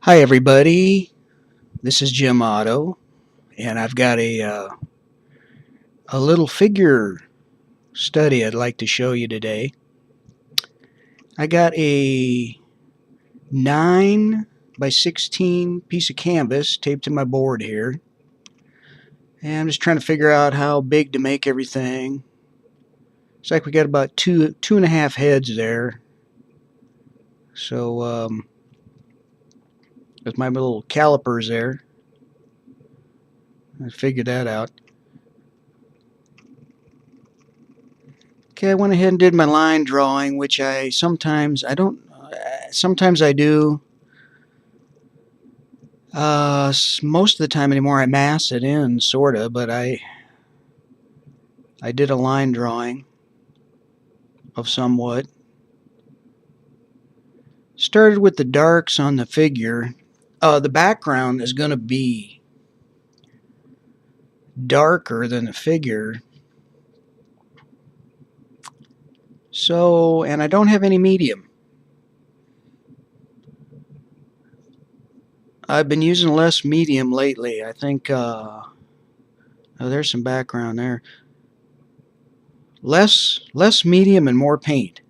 Hi everybody, this is Jim Otto, and I've got a little figure study I'd like to show you today. I got a 9 by 16 piece of canvas taped to my board here, and I'm just trying to figure out how big to make everything. Looks like we got about two and a half heads there. So with my little calipers there, I figured that out. Okay, I went ahead and did my line drawing, which sometimes I do. Most of the time anymore I mass it in, sorta, but I did a line drawing of somewhat. Started with the darks on the figure. The background is going to be darker than the figure. So, and I don't have any medium. I've been using less medium lately. I think, oh, there's some background there. Less medium and more paint.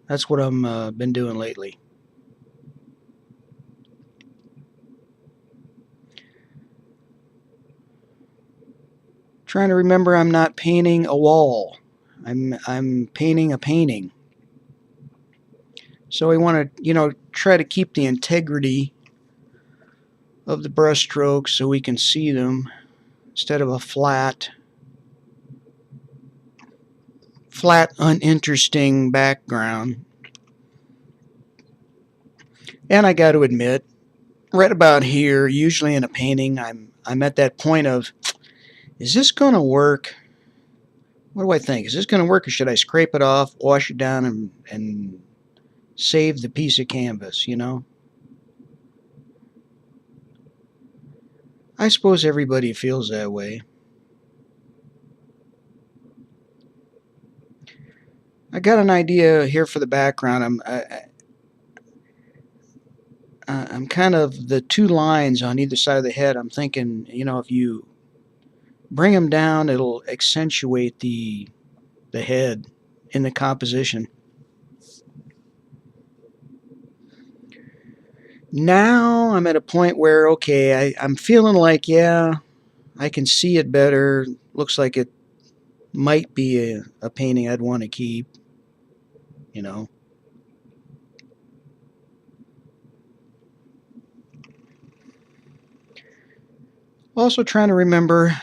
That's what I've been doing lately. Trying to remember I'm not painting a wall. I'm painting a painting. So we want to, try to keep the integrity of the brush strokes so we can see them instead of a flat, uninteresting background. And I got to admit, right about here, usually in a painting, I'm at that point of, is this going to work? What do I think? Is this going to work, or should I scrape it off, wash it down, and save the piece of canvas, I suppose everybody feels that way. I got an idea here for the background. I'm kind of the two lines on either side of the head. I'm thinking, if you bring them down, it'll accentuate the head in the composition. Now I'm at a point where, okay, I'm feeling like, yeah, I can see it better. Looks like it might be a painting I'd want to keep, Also trying to remember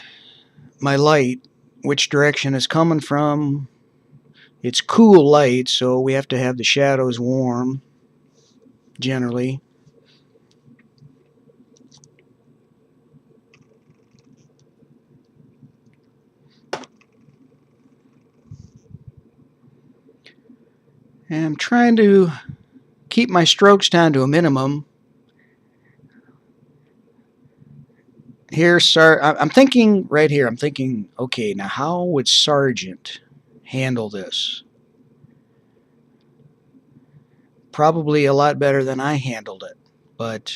my light, which direction it's coming from. It's cool light, so we have to have the shadows warm, generally. And I'm trying to keep my strokes down to a minimum. Here, I'm thinking right here, I'm thinking, okay, now how would Sargent handle this? Probably a lot better than I handled it, but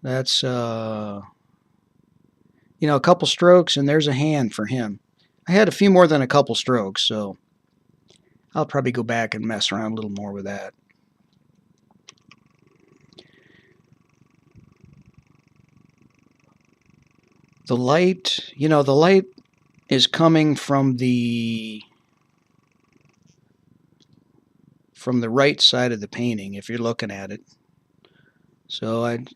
that's, a couple strokes and there's a hand for him. I had a few more than a couple strokes, so I'll probably go back and mess around a little more with that. The light, the light is coming from the right side of the painting if you're looking at it. So I'm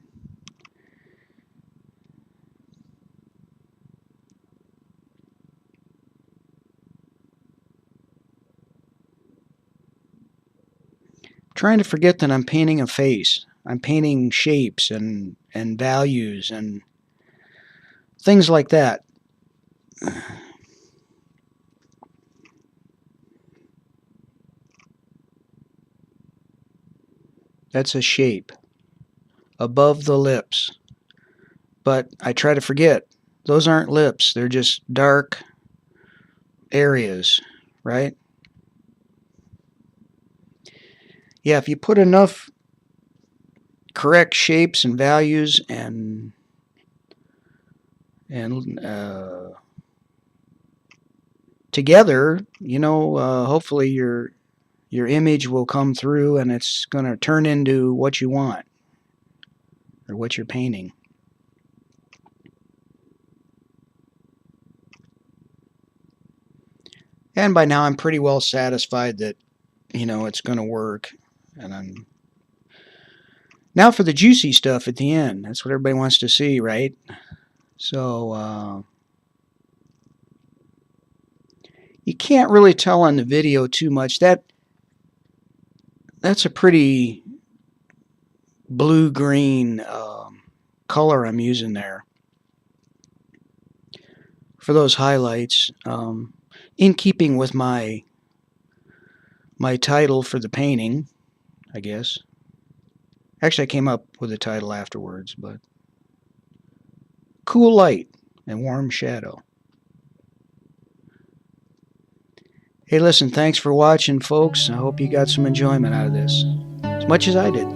trying to forget that I'm painting a face. I'm painting shapes and values and things like that. That's a shape above the lips. But I try to forget. Those aren't lips. They're just dark areas, right? Yeah, if you put enough correct shapes and values, and together, hopefully your image will come through and it's going to turn into what you want or what you're painting. And by now I'm pretty well satisfied that it's going to work. And I'm now for the juicy stuff at the end. That's what everybody wants to see, right? So you can't really tell on the video too much. That's a pretty blue-green color I'm using there for those highlights. In keeping with my title for the painting, I guess. Actually, I came up with the title afterwards, but cool light and warm shadow. Hey, listen, thanks for watching, folks. I hope you got some enjoyment out of this, as much as I did.